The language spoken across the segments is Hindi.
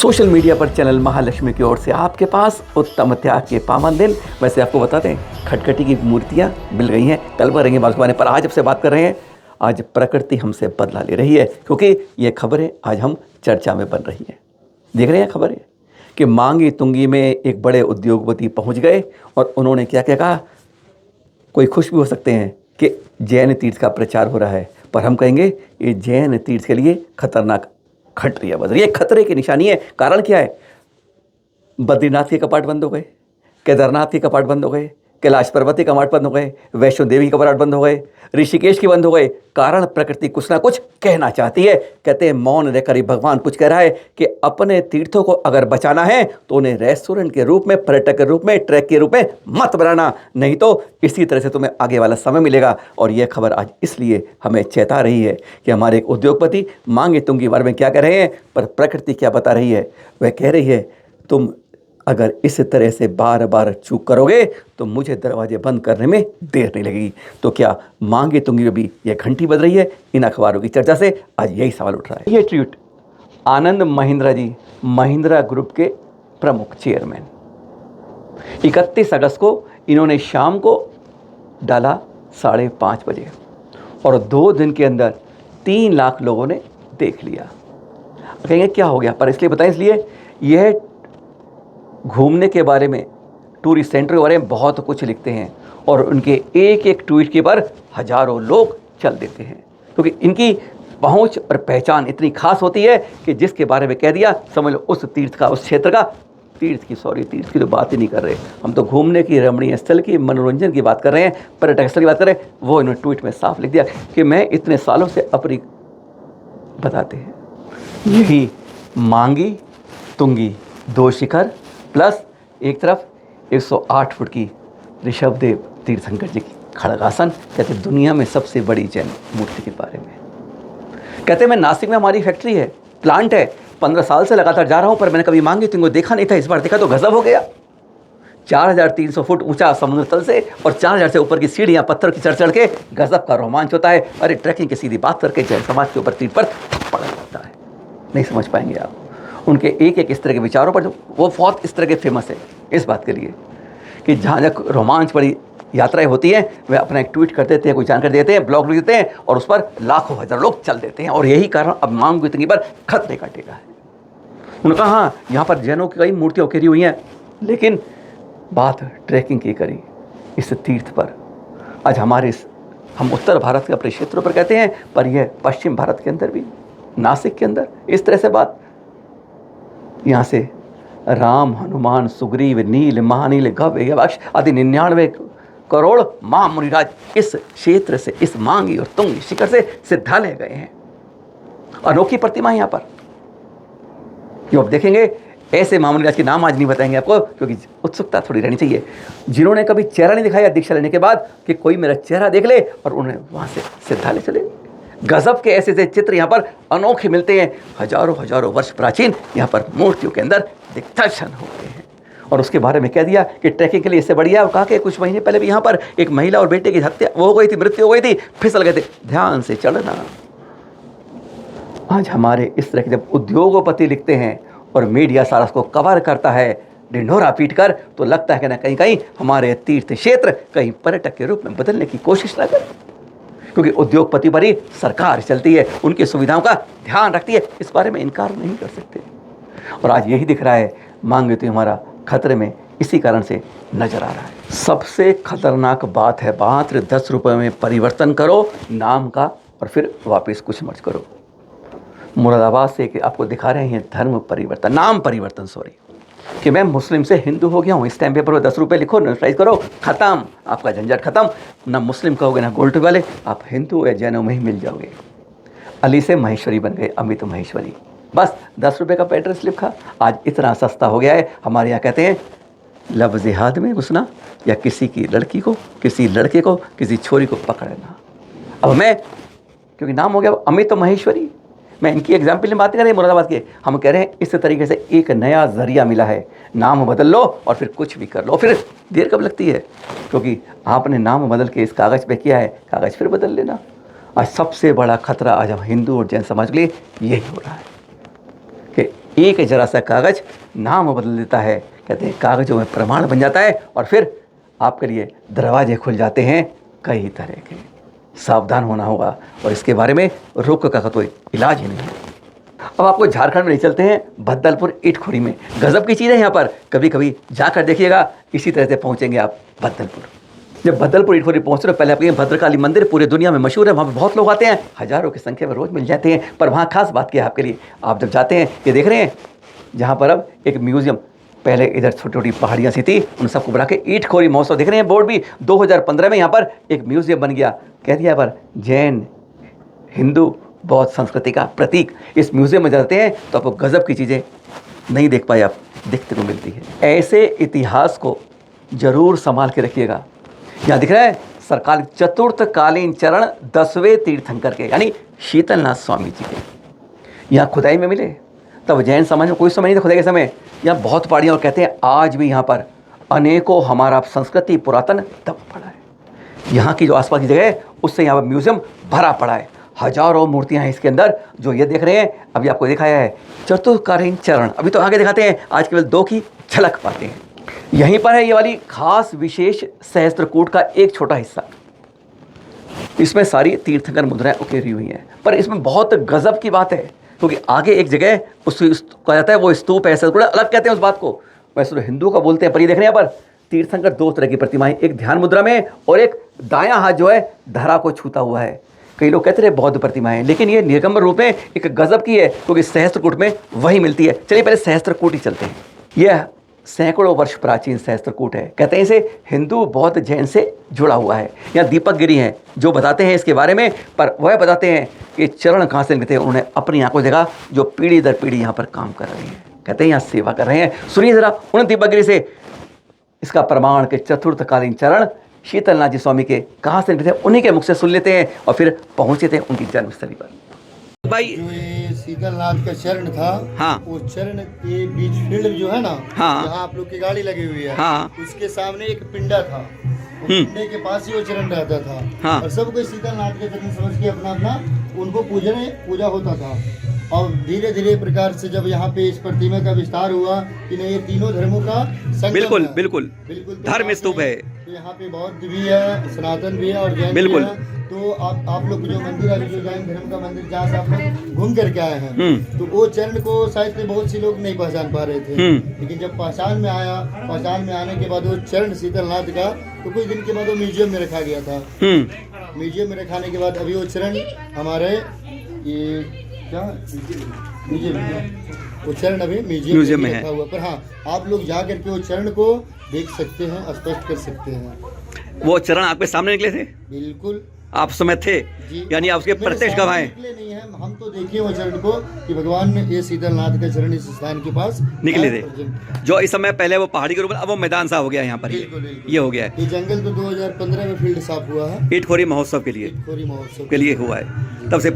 सोशल मीडिया पर चैनल महालक्ष्मी की ओर से आपके पास उत्तम त्याग के पावन दिन। वैसे आपको बता दें, खटखटी की मूर्तियां मिल गई हैं, कल भरेंगे बागवानी पर। आज आपसे बात कर रहे हैं, आज प्रकृति हमसे बदला ले रही है, क्योंकि ये खबरें आज हम चर्चा में बन रही हैं। देख रहे हैं खबरें कि मांगी तुंगी में एक बड़े उद्योगपति पहुंच गए और उन्होंने क्या क्या कहा। कोई खुश भी हो सकते हैं कि जैन तीर्थ का प्रचार हो रहा है, पर हम कहेंगे ये जैन तीर्थ के लिए खतरनाक खटरिया बज रही है, खतरे की निशानी है। कारण क्या है? बद्रीनाथ के कपाट बंद हो गए, केदारनाथ के कपाट बंद हो गए, कैलाश पर्वत के कपाट बंद हो गए, वैष्णो देवी के कपाट बंद हो गए, ऋषिकेश के बंद हो गए। कारण प्रकृति कुछ ना कुछ कहना चाहती है। कहते हैं मौन रहकर ही भगवान कुछ कह रहा है कि अपने तीर्थों को अगर बचाना है तो उन्हें रेस्टोरेंट के रूप में, पर्यटक के रूप में, ट्रैक के रूप में मत बनाना, नहीं तो इसी तरह से तुम्हें आगे वाला समय मिलेगा। और यह खबर आज इसलिए हमें चेता रही है कि हमारे एक उद्योगपति मांगे तुंगी बारे में क्या कह रहे हैं, पर प्रकृति क्या बता रही है। वह कह रही है, तुम अगर इस तरह से बार बार चूक करोगे तो मुझे दरवाजे बंद करने में देर नहीं लगेगी। तो क्या मांगे तुंगी में भी यह घंटी बज रही है? इन अखबारों की चर्चा से आज यही सवाल उठ रहा है। ये ट्वीट आनंद महिंद्रा जी, महिंद्रा ग्रुप के प्रमुख चेयरमैन, 31 अगस्त को इन्होंने शाम को डाला 5:30 बजे और 2 दिन के अंदर 3 लाख लोगों ने देख लिया। कहेंगे क्या हो गया, पर इसलिए बताएं, इसलिए यह घूमने के बारे में, टूरिस्ट सेंटर के बारे में बहुत कुछ लिखते हैं और उनके एक एक ट्वीट के पर हजारों लोग चल देते हैं, क्योंकि इनकी पहुंच और पहचान इतनी खास होती है कि जिसके बारे में कह दिया समझ लो उस तीर्थ का, उस क्षेत्र का, तीर्थ की तो बात ही नहीं कर रहे। हम तो घूमने की, रमणीय स्थल की, मनोरंजन की बात कर रहे हैं, पर्यटक स्थल की बात कर रहे हैं। वो इन्होंने ट्वीट में साफ लिख दिया कि मैं इतने सालों से अपनी, बताते हैं यही मांगी तुंगी 2 शिखर प्लस एक तरफ 108 फुट की ऋषभदेव तीर्थंकर जी की खड़गासन। कहते दुनिया में सबसे बड़ी जैन मूर्ति के बारे में। कहते मैं नासिक में हमारी फैक्ट्री है, प्लांट है, 15 साल से लगातार जा रहा हूं, पर मैंने कभी मांगी तुंगी देखा नहीं था। इस बार देखा तो गजब हो गया। 4300 फुट ऊंचा समुद्र तल से और 4000 से ऊपर की सीढ़ियां पत्थर की चढ़ के गजब का रोमांच होता है। अरे ट्रैकिंग की सीधी बात करके जैन समाज के ऊपर तीर्थ पर पड़ा जाता है, नहीं समझ पाएंगे आप। उनके एक एक इस तरह के विचारों पर, जो वो बहुत इस तरह के फेमस है इस बात के लिए कि जहाँ जहाँ रोमांच बड़ी यात्राएं होती हैं, वे अपना एक ट्वीट कर देते हैं, कोई जानकारी देते हैं, ब्लॉग लिख देते हैं और उस पर लाखों हजार लोग चल देते हैं। और यही कारण अब मांगी तुंगी पर खतरे का टेका है। उन्होंने कहा हाँ, यहाँ पर जैनों की कई मूर्तियाँ उकेरी हुई हैं, लेकिन बात ट्रैकिंग की करी इस तीर्थ पर। आज हम उत्तर भारत के अपने क्षेत्रों पर कहते हैं, पर यह पश्चिम भारत के अंदर भी, नासिक के अंदर इस तरह से बात। यहाँ से राम, हनुमान, सुग्रीव, नील, महानील, गव, यक्ष आदि 99 करोड़ महामुनिराज इस क्षेत्र से, इस मांगी और तुंगी शिखर से सिद्धालय गए हैं। अनोखी प्रतिमा यहाँ पर, जो आप देखेंगे ऐसे महामुनिराज के नाम आज नहीं बताएंगे आपको, क्योंकि उत्सुकता थोड़ी रहनी चाहिए। जिन्होंने कभी चेहरा नहीं दिखाया दीक्षा लेने के बाद कि कोई मेरा चेहरा देख ले, और उन्हें वहाँ से सिद्धालय चले। गजब के ऐसे ऐसे चित्र यहाँ पर अनोखे मिलते हैं। हजारों वर्ष प्राचीन यहाँ पर मूर्तियों के अंदर दर्शन होते हैं। और उसके बारे में कह दिया कि ट्रैकिंग के लिए इससे बढ़िया। और कहा कि कुछ महीने पहले भी यहाँ पर एक महिला और बेटे की हत्या हो गई थी, मृत्यु हो गई थी, फिसल गए थे। ध्यान से चढ़ना। आज हमारे इस तरह के जब उद्योगपति लिखते हैं और मीडिया सारा उसको कवर करता है ढिंढोरा पीट कर, तो लगता है कि ना कहीं हमारे तीर्थ क्षेत्र कहीं पर्यटक के रूप में बदलने की कोशिश न करें, क्योंकि उद्योगपति पर ही सरकार चलती है, उनकी सुविधाओं का ध्यान रखती है। इस बारे में इनकार नहीं कर सकते। और आज यही दिख रहा है, मांगे तो हमारा खतरे में इसी कारण से नजर आ रहा है। सबसे खतरनाक बात है, मात्र 10 रुपये में परिवर्तन करो नाम का और फिर वापस कुछ मत करो। मुरादाबाद से आपको दिखा रहे हैं धर्म परिवर्तन, नाम परिवर्तन, सॉरी, कि मैं मुस्लिम से हिंदू हो गया हूँ। इस टाइम पेपर पर 10 रुपये लिखो, नोटराइज करो, खत्म, आपका झंझट खत्म। ना मुस्लिम कहोगे ना गोल्ड वाले, आप हिंदू या जैनों में ही मिल जाओगे। अली से महेश्वरी बन गए, अमित महेश्वरी, बस 10 रुपये का एड्रेस लिखा। आज इतना सस्ता हो गया है। हमारे यहाँ कहते हैं लब जिहाद में घुसना या किसी की लड़की को, किसी लड़के को, किसी छोरी को पकड़ना। अब मैं, क्योंकि नाम हो गया अमित महेश्वरी, मैं इनकी एग्जाम्पल में बात कर रहे हैं मुरादाबाद के, हम कह रहे हैं इस तरीके से एक नया जरिया मिला है। नाम बदल लो और फिर कुछ भी कर लो। फिर देर कब लगती है, क्योंकि आपने नाम बदल के इस कागज़ पे किया है, कागज़ फिर बदल लेना। आज सबसे बड़ा खतरा आज हम हिंदू और जैन समाज के लिए यही हो रहा है कि एक जरा सा कागज़ नाम बदल देता है, कहते हैं कागज़ों में प्रमाण बन जाता है और फिर आपके लिए दरवाजे खुल जाते हैं कई तरह के। सावधान होना होगा और इसके बारे में रोक का कोई इलाज ही नहीं है। अब आपको झारखंड में ले चलते हैं, भद्दलपुर इटखोरी में। गजब की चीज़ है यहाँ पर, कभी कभी जाकर देखिएगा। इसी तरह से पहुँचेंगे आप भद्दलपुर। जब भद्दलपुर इटखोरी पहुँचते हो पहले आप कहेंगे भद्रकाली मंदिर पूरे दुनिया में मशहूर है, वहाँ पे बहुत लोग आते हैं, हज़ारों की संख्या में रोज़ मिल जाते हैं। पर वहाँ खास बात क्या है आपके लिए, आप जब जाते हैं ये देख रहे हैं जहाँ पर अब एक म्यूज़ियम, पहले इधर छोटी छोटी पहाड़ियाँ सी थी, उन सबको बढ़ा के इटखोरी महोत्सव देख रहे हैं। बोर्ड भी 2015 में यहाँ पर एक म्यूज़ियम बन गया, कह दिया पर जैन हिंदू बौद्ध संस्कृति का प्रतीक। इस म्यूज़ियम में जाते हैं तो आपको गजब की चीज़ें नहीं देख पाए आप देखने को मिलती है। ऐसे इतिहास को जरूर संभाल के रखिएगा। यहाँ दिख रहा है सरकार चतुर्थकालीन चरण 10वें तीर्थंकर के यानी शीतलनाथ स्वामी जी के यहाँ खुदाई में मिले। तब जैन समाज में कोई समय नहीं था खुदाई के समय। यहाँ बहुत पहाड़ियाँ और कहते हैं आज भी यहाँ पर अनेकों हमारा संस्कृति पुरातन दब पड़ा है। यहाँ की जो आसपास की जगह है उससे यहाँ पर म्यूज़ियम भरा पड़ा है, हजारों मूर्तियाँ हैं इसके अंदर। जो ये देख रहे हैं अभी आपको दिखाया है चतुर्थकालीन चरण, अभी तो आगे दिखाते हैं, आज केवल 2 की झलक पाते हैं। यहीं पर है ये वाली खास विशेष सहस्त्रकूट का एक छोटा हिस्सा। इसमें सारी तीर्थंकर मुद्राएं उकेरी हुई हैं, पर इसमें बहुत गजब की बात है क्योंकि आगे एक जगह उसको कहा जाता है वो स्तूप है, सहस्त्रकूट अलग कहते हैं उस बात को, वैसे तो हिंदू का बोलते हैं। पर ये देख रहे हैं यहाँ पर तीर्थंकर 2 तरह की प्रतिमाएं, एक ध्यान मुद्रा में और एक दायां हाथ जो है धरा को छूता हुआ है। कई लोग कहते हैं बौद्ध प्रतिमाएं हैं, लेकिन ये निर्गम्बर रूप में एक गजब की है क्योंकि सहस्त्रकूट में वही मिलती है। चलिए पहले सहस्त्रकूट ही चलते हैं। यह सैकड़ों वर्ष प्राचीन सहस्त्रकूट है, कहते हैं इसे हिंदू बौद्ध जैन से जुड़ा हुआ है। यहाँ दीपक गिरी हैं जो बताते हैं इसके बारे में, पर वह बताते हैं कि चरण कहाँ से निकलते हैं। उन्होंने अपनी आंखों से देखा जो पीढ़ी दर पीढ़ी यहाँ पर काम कर रहे हैं, कहते हैं यहाँ सेवा कर रहे हैं। सुनिए जरा उन दीपक गिरी से इसका प्रमाण के चतुर्थकालीन चरण शीतलनाथ जी स्वामी के कहाँ से निकले थे, उन्हीं के मुख से सुन लेते हैं और फिर पहुंचे थे उनकी जन्मस्थली पर। भाई जो ये शीतलनाथ का चरण था, हाँ, वो चरण के बीच फील्ड जो है ना, हाँ, जहाँ आप लोग की गाड़ी लगी हुई है, हाँ, उसके सामने एक पिंडा था। वो पिंडे के पास ही वो चरण रहता था। हाँ, और सब कोई शीतलनाथ के चरण समझ के अपना अपना उनको पूजा होता था। और धीरे धीरे प्रकार से जब यहाँ पे इस प्रतिमा का विस्तार हुआ कि नहीं ये तीनों धर्मों का संगम बिल्कुल है। बिल्कुल बिल्कुल धर्म स्तूप है। तो यहाँ पे बौद्ध भी है, सनातन भी है और जैन बिल्कुल भी है। तो आप लोग जो मंदिर है, जो जैन धर्म का मंदिर जहाँ से आप लोग घूम करके आए हैं, तो वो चरण को शायद से बहुत से लोग नहीं पहचान पा रहे थे। लेकिन जब पहचान में आया, पहचान में आने के बाद वो चरण शीतलनाथ का तो कुछ दिन के बाद वो म्यूजियम में रखा गया था। म्यूजियम में रखाने के बाद अभी वो चरण हमारे ये क्या म्यूजियम में, वो चरण अभी म्यूजियम में रखा हुआ। पर हाँ, आप लोग जा करके वो चरण को देख सकते हैं, स्पष्ट कर सकते हैं। वो चरण आपके सामने निकले थे? बिल्कुल आप समय थे, यानी आप उसके प्रत्यक्ष गवाह हैं। निकले नहीं हैं, हम तो देखे वो चरण को कि भगवान ने ये शीतलनाथ का चरण इस स्थान के पास निकले थे। जो इस समय पहले वो पहाड़ी के ऊपर, अब वो मैदान सा हो गया यहाँ पर। ये हो गया है। ये जंगल तो 2015 में फील्ड साफ हुआ है, इटखोरी महोत्सव के लिए, इटखोरी महोत्सव के लिए हुआ है, तब से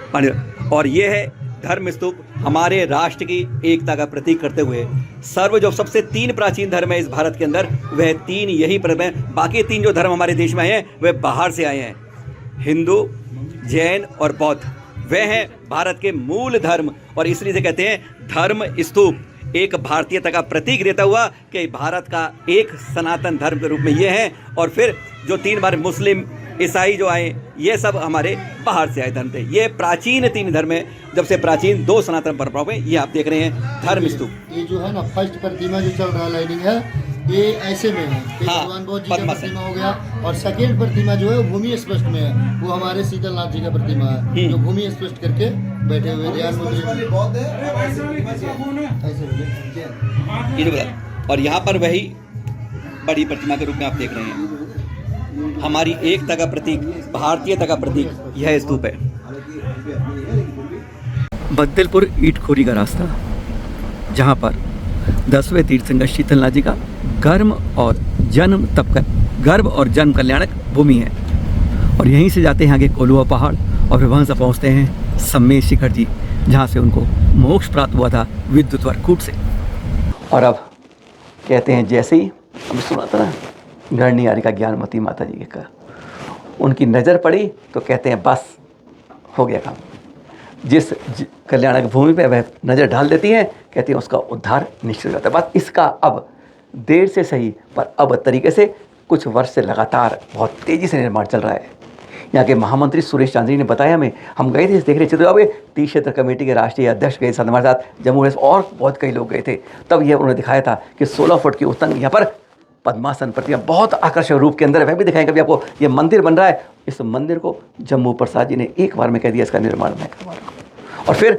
पानी। और ये है धर्म स्तूप, हमारे राष्ट्र की एकता का प्रतीक करते हुए। सर्व जो सबसे 3 प्राचीन धर्म है इस भारत के अंदर, वह 3 यही धर्म है। बाकी 3 जो धर्म हमारे देश में आए हैं वह बाहर से आए हैं, हिंदू, जैन और बौद्ध। वह हैं भारत के मूल धर्म और इसलिए से कहते हैं धर्म स्तूप, एक भारतीयता का प्रतीक देता हुआ कि भारत का एक सनातन धर्म के रूप में ये है। और फिर जो 3 बार मुस्लिम ईसाई जो आए, ये सब हमारे बाहर से आए धर्म थे। ये प्राचीन 3 धर्म है, जब से प्राचीन 2 सनातन परंपराओं में। ये आप देख रहे हैं धर्म स्तूप। ये जो है ना फर्स्ट प्रतिमा जो चल रहा लाइनिंग है, ये ऐसे में है। हाँ, भगवान बौद्ध जी का प्रतिमा हो गया। और सेकेंड प्रतिमा जो है वो भूमि स्पष्ट में है, वो हमारे शीतलनाथ जी का प्रतिमा है जो भूमि स्पष्ट करके बैठे हुए ध्यान। और यहाँ पर वही बड़ी प्रतिमा के रूप में आप देख रहे हैं, हमारी एकता का प्रतीक, भारतीयता का प्रतीक यह स्तूप है। भद्दलपुर इटखोरी का रास्ता, जहाँ पर 10वें तीर्थंकर शीतलनाथ जी का गर्भ और जन्म कल्याणक भूमि है। और यहीं से जाते हैं आगे कोलुआ पहाड़ और फिर वहाँ से पहुँचते हैं सम्मेद शिखर जी, जहाँ से उनको मोक्ष प्राप्त हुआ था विद्युत वरकूट से। और अब कहते हैं जैसे ही हमें सुना था ना गढ़नियारी का ज्ञानमती माता जी का, उनकी नज़र पड़ी तो कहते हैं बस हो गया काम। जिस कल्याणक भूमि पे वह नज़र डाल देती हैं, कहती हैं उसका उद्धार निश्चित हो जाता है। बस इसका अब देर से सही पर अब तरीके से कुछ वर्ष से लगातार बहुत तेज़ी से निर्माण चल रहा है। यहाँ के महामंत्री सुरेश चांद्री ने बताया हमें, हम गए थे देख रहे चित्रगांव में, 30 क्षेत्र कमेटी के राष्ट्रीय अध्यक्ष गए साथ हमारे साथ, जम्मू से और बहुत कई लोग गए थे। तब यह उन्होंने दिखाया था कि 16 फुट की उतंग यहाँ पर पद्मासन प्रतिमा बहुत आकर्षक रूप के अंदर है। वह भी दिखाएंगे कभी आपको। ये मंदिर बन रहा है, इस मंदिर को जम्मू प्रसाद जी ने एक बार में कह दिया इसका निर्माण मैं करवा रहा हूँ। और फिर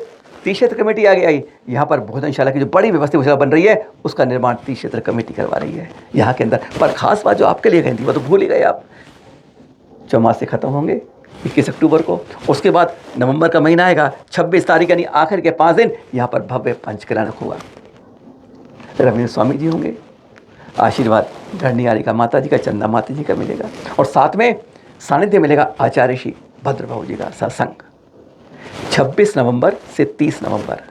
30 क्षेत्र कमेटी आगे आई, यहाँ पर भोजनशाला की जो बड़ी व्यवस्थित भोजनशाला बन रही है उसका निर्माण 30 क्षेत्र कमेटी करवा रही है यहाँ के अंदर। पर खास बात जो आपके लिए कही थी वो तो भूल ही गए आप। चौमासे खत्म होंगे 21 अक्टूबर को, उसके बाद नवंबर का महीना आएगा, 26 तारीख यानी आखिर के 5 दिन यहाँ पर भव्य पंचकल्याणक होगा। रविंद्र स्वामी जी होंगे, आशीर्वाद गढ़नियारी का माता जी का, चंदा माता जी का मिलेगा, और साथ में सानिध्य मिलेगा आचार्य श्री भद्रबाहु जी का सत्संग। 26 नवंबर से 30 नवंबर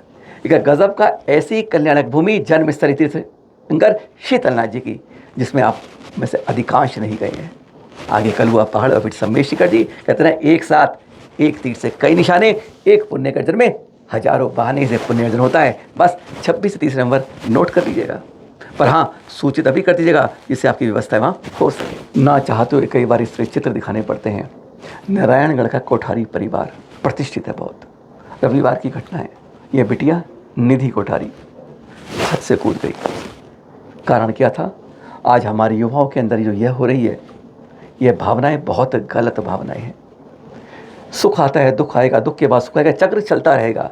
एक गजब का ऐसी कल्याणक भूमि जन्मस्थली तीर्थंकर शीतलनाथ जी की, जिसमें आप में से अधिकांश नहीं गए हैं। आगे कलुआ पहाड़ और फिर सम्मेशिकर जी कहते हैं एक साथ एक तीर से कई निशाने, एक पुण्य का अर्जन में हजारों बहाने से पुण्य अर्जन होता है। बस 26 से 30 नवंबर नोट कर लीजिएगा, पर हाँ सूचित अभी कर दीजिएगा जिससे आपकी व्यवस्था वहाँ हो सके। ना चाहते हुए कई बार इस तरह चित्र दिखाने पड़ते हैं। नारायणगढ़ का कोठारी परिवार प्रतिष्ठित है बहुत। रविवार की घटना है, यह बिटिया निधि कोठारी छत से कूद गई। कारण क्या था? आज हमारे युवाओं के अंदर जो यह हो रही है, यह भावनाएं बहुत गलत भावनाएं हैं। सुख आता है, दुख आएगा, दुख के बाद सुख आएगा, चक्र चलता रहेगा।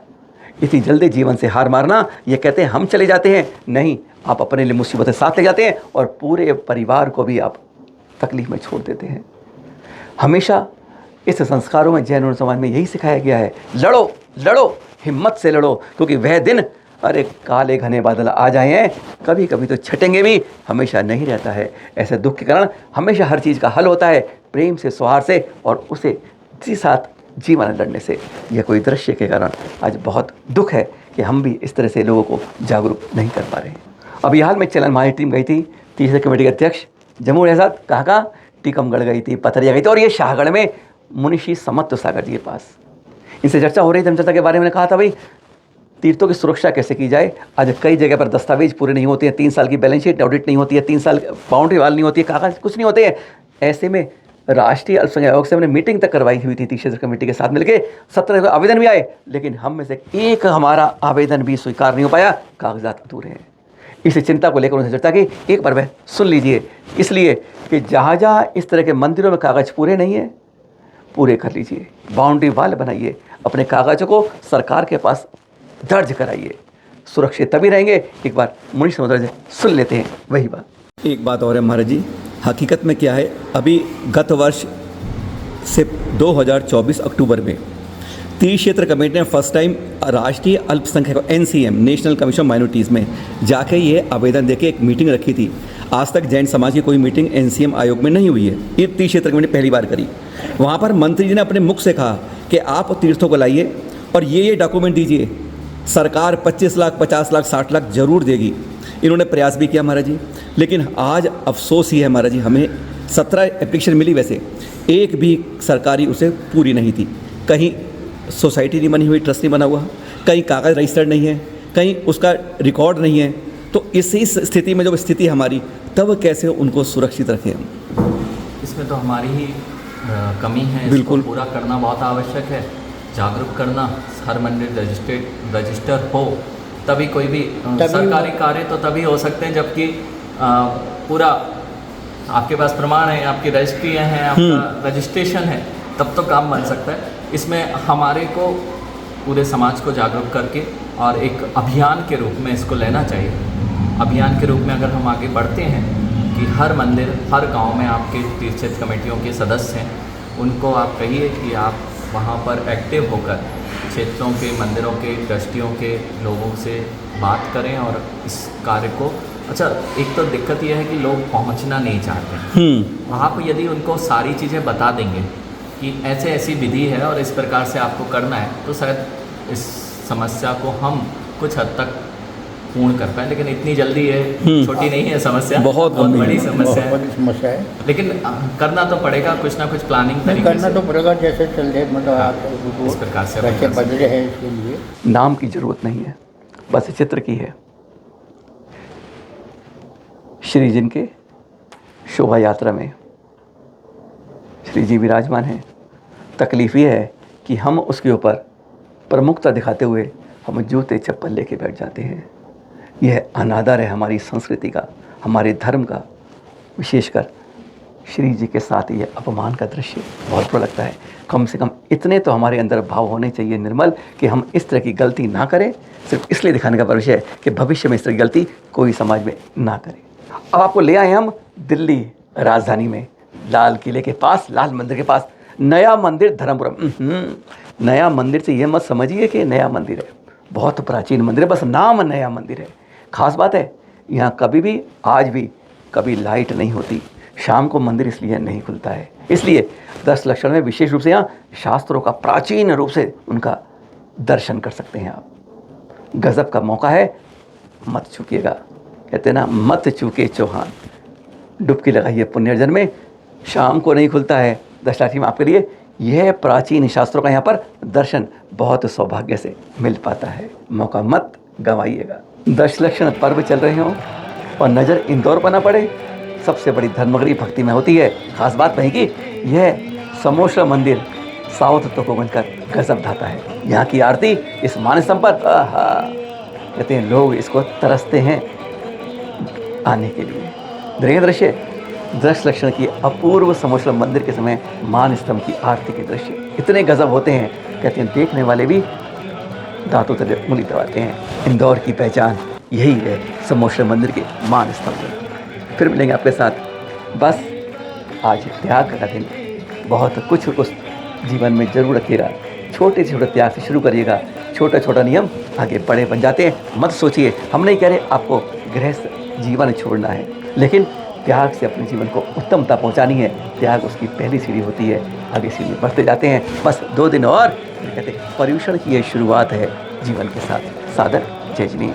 इतनी जल्दी जीवन से हार मारना, ये कहते हैं हम चले जाते हैं, नहीं, आप अपने लिए मुसीबतें साथ ले जाते हैं और पूरे परिवार को भी आप तकलीफ में छोड़ देते हैं। हमेशा इस संस्कारों में, जैन समाज में यही सिखाया गया है, लड़ो लड़ो, हिम्मत से लड़ो, क्योंकि वह दिन, अरे काले घने बादल आ जाए हैं, कभी कभी तो छटेंगे भी, हमेशा नहीं रहता है। ऐसे दुख के कारण हमेशा हर चीज़ का हल होता है प्रेम से, सौहार्द से, और उसे किसी साथ जीवन लड़ने से। यह कोई दृश्य के कारण आज बहुत दुख है कि हम भी इस तरह से लोगों को जागरूक नहीं कर पा रहे हैं। अभी हाल में चलन हमारी टीम गई थी, तीसरे कमेटी के अध्यक्ष जम्मू के साथ, कहाँ टीकमगढ़ गई थी, पथरिया गई थी, और ये शाहगढ़ में मुनिषी समत्व सागर जी के पास इनसे चर्चा हो रही थी। हम चर्चा के बारे में कहा था भाई तीर्थों की सुरक्षा कैसे की जाए। आज कई जगह पर दस्तावेज पूरे नहीं होते हैं, 3 साल की बैलेंस शीट ऑडिट नहीं होती है, 3 साल बाउंड्री वाल नहीं होती है, कागज कुछ नहीं होते हैं। ऐसे में राष्ट्रीय अल्पसंख्यक आयोग से हमने मीटिंग तक करवाई हुई थी 30 क्षेत्र कमेटी के साथ मिलकर। 17 आवेदन भी आए, लेकिन हम में से एक हमारा आवेदन भी स्वीकार नहीं हो पाया, कागजात अधूरे हैं। इस चिंता को लेकर उनसे चर्चा की, एक बार वह सुन लीजिए। इसलिए कि जहाँ जहाँ इस तरह के मंदिरों में कागज पूरे नहीं है, पूरे कर लीजिए, बाउंड्री वाल बनाइए, अपने कागजों को सरकार के पास दर्ज कराइए, सुरक्षित तभी रहेंगे। एक बार मुनीष समुद्र से सुन लेते हैं वही बात। एक बात और है महाराज जी, हकीकत में क्या है, अभी गत वर्ष से 2024 अक्टूबर में 30 क्षेत्र कमेटी ने फर्स्ट टाइम राष्ट्रीय अल्पसंख्यक NCM नेशनल कमीशन माइनॉरिटीज़ में जाके ये आवेदन देके एक मीटिंग रखी थी। आज तक जैन समाज की कोई मीटिंग NCM आयोग में नहीं हुई है, ये 30 क्षेत्र कमेटी पहली बार करी। वहाँ पर मंत्री जी ने अपने मुख से कहा कि आप तीर्थों को लाइए और ये डॉक्यूमेंट दीजिए, सरकार 25 लाख 50 लाख 60 लाख जरूर देगी। इन्होंने प्रयास भी किया महाराज जी, लेकिन आज अफसोस ही है महाराज जी, हमें 17 एप्लीकेशन मिली, वैसे एक भी सरकारी उसे पूरी नहीं थी। कहीं सोसाइटी नहीं बनी हुई, ट्रस्ट नहीं बना हुआ, कहीं कागज़ रजिस्टर्ड नहीं है, कहीं उसका रिकॉर्ड नहीं है। तो इसी स्थिति में जब स्थिति हमारी, तब कैसे उनको सुरक्षित रखें हम? इसमें तो हमारी ही कमी है, बिल्कुल पूरा करना बहुत आवश्यक है। जागरूक करना, हर मंदिर रजिस्टर हो, तभी कोई भी सरकारी कार्य तो तभी हो सकते हैं जबकि पूरा आपके पास प्रमाण है, आपकी रजिस्ट्री है, आपका रजिस्ट्रेशन है, तब तो काम बन सकता है। इसमें हमारे को पूरे समाज को जागरूक करके और एक अभियान के रूप में इसको लेना चाहिए। अभियान के रूप में अगर हम आगे बढ़ते हैं कि हर मंदिर, हर गांव में आपके तीर्थ क्षेत्र कमेटियों के सदस्य हैं, उनको आप कहिए कि आप वहाँ पर एक्टिव होकर क्षेत्रों के, मंदिरों के, ट्रस्टियों के लोगों से बात करें और इस कार्य को। अच्छा, एक तो दिक्कत यह है कि लोग पहुँचना नहीं चाहते। आप यदि उनको सारी चीज़ें बता देंगे कि ऐसे ऐसी विधि है और इस प्रकार से आपको करना है, तो शायद इस समस्या को हम कुछ हद तक पूर्ण कर पाए, लेकिन इतनी जल्दी ये छोटी नहीं है समस्या, बहुत गंभीर बड़ी है, समस्या है। बड़ी समस्या है। लेकिन करना तो पड़ेगा कुछ ना कुछ प्लानिंग नहीं, तरीके करना से। तो पड़ेगा जैसे चल रहे, मतलब आप इस प्रकार से कैसे अपन कर बदले हैं इसके लिए। नाम की जरूरत नहीं है, बस चित्र की है। श्री जिनके शोभा यात्रा में श्री जी विराजमान हैं। तकलीफ ये है कि हम उसके ऊपर प्रमुखता दिखाते हुए हम जूते चप्पल लेके बैठ जाते हैं। यह अनादर है हमारी संस्कृति का, हमारे धर्म का। विशेषकर श्री जी के साथ ये अपमान का दृश्य बहुत बुरा लगता है। कम से कम इतने तो हमारे अंदर भाव होने चाहिए निर्मल कि हम इस तरह की गलती ना करें, सिर्फ इसलिए दिखाने का विषय है कि भविष्य में इस तरह की गलती कोई समाज में ना करे। अब आपको ले आए हम दिल्ली राजधानी में, लाल किले के पास, लाल मंदिर के पास नया मंदिर धर्मपुरम। नया मंदिर से ये मत समझिए कि नया मंदिर है, बहुत प्राचीन मंदिर है, बस नाम नया मंदिर है। खास बात है यहाँ कभी भी, आज भी कभी लाइट नहीं होती। शाम को मंदिर इसलिए नहीं खुलता है, इसलिए 10 लक्षण में विशेष रूप से यहाँ शास्त्रों का प्राचीन रूप से उनका दर्शन कर सकते हैं आप। गजब का मौका है, मत चूकिएगा। कहते हैं ना, मत चूके चौहान। डुबकी लगाइए पुण्यर्जन में। शाम को नहीं खुलता है दशराशि में आपके लिए। यह प्राचीन शास्त्रों का यहाँ पर दर्शन बहुत सौभाग्य से मिल पाता है। मौका मत गंवाइएगा। 10 लक्षण पर्व चल रहे हों और नज़र इंदौर पर ना पड़े, सबसे बड़ी धर्मगरी भक्ति में होती है। खास बात नहीं कि यह समोशा मंदिर साउथ तो को बनकर गजब ढाता है। यहाँ की आरती इस मान स्तंभ पर, कहते हैं लोग इसको तरसते हैं आने के लिए। देखें दृश्य 10 लक्षण की अपूर्व समोशा मंदिर के समय मान स्तंभ की आरती के दृश्य इतने गजब होते हैं, कहते हैं देखने वाले भी दांतों तले उंगली दबाते हैं। इंदौर की पहचान यही है, समोशा मंदिर के मान स्तंभ। फिर मिलेंगे आपके साथ। बस आज त्याग का दिन, बहुत कुछ जीवन में जरूर रखिएगा। छोटे से छोटे त्याग से शुरू करिएगा। छोटा छोटा नियम आगे बड़े बन जाते हैं। मत सोचिए, हम नहीं कह रहे आपको गृहस्थ जीवन छोड़ना है, लेकिन त्याग से अपने जीवन को उत्तमता पहुंचानी है। त्याग उसकी पहली सीढ़ी होती है, आगे सीढ़ी बढ़ते जाते हैं। बस 2 दिन और, कहते हैं पर्यूषण की ये शुरुआत है जीवन के साथ। सादर जय जिनी।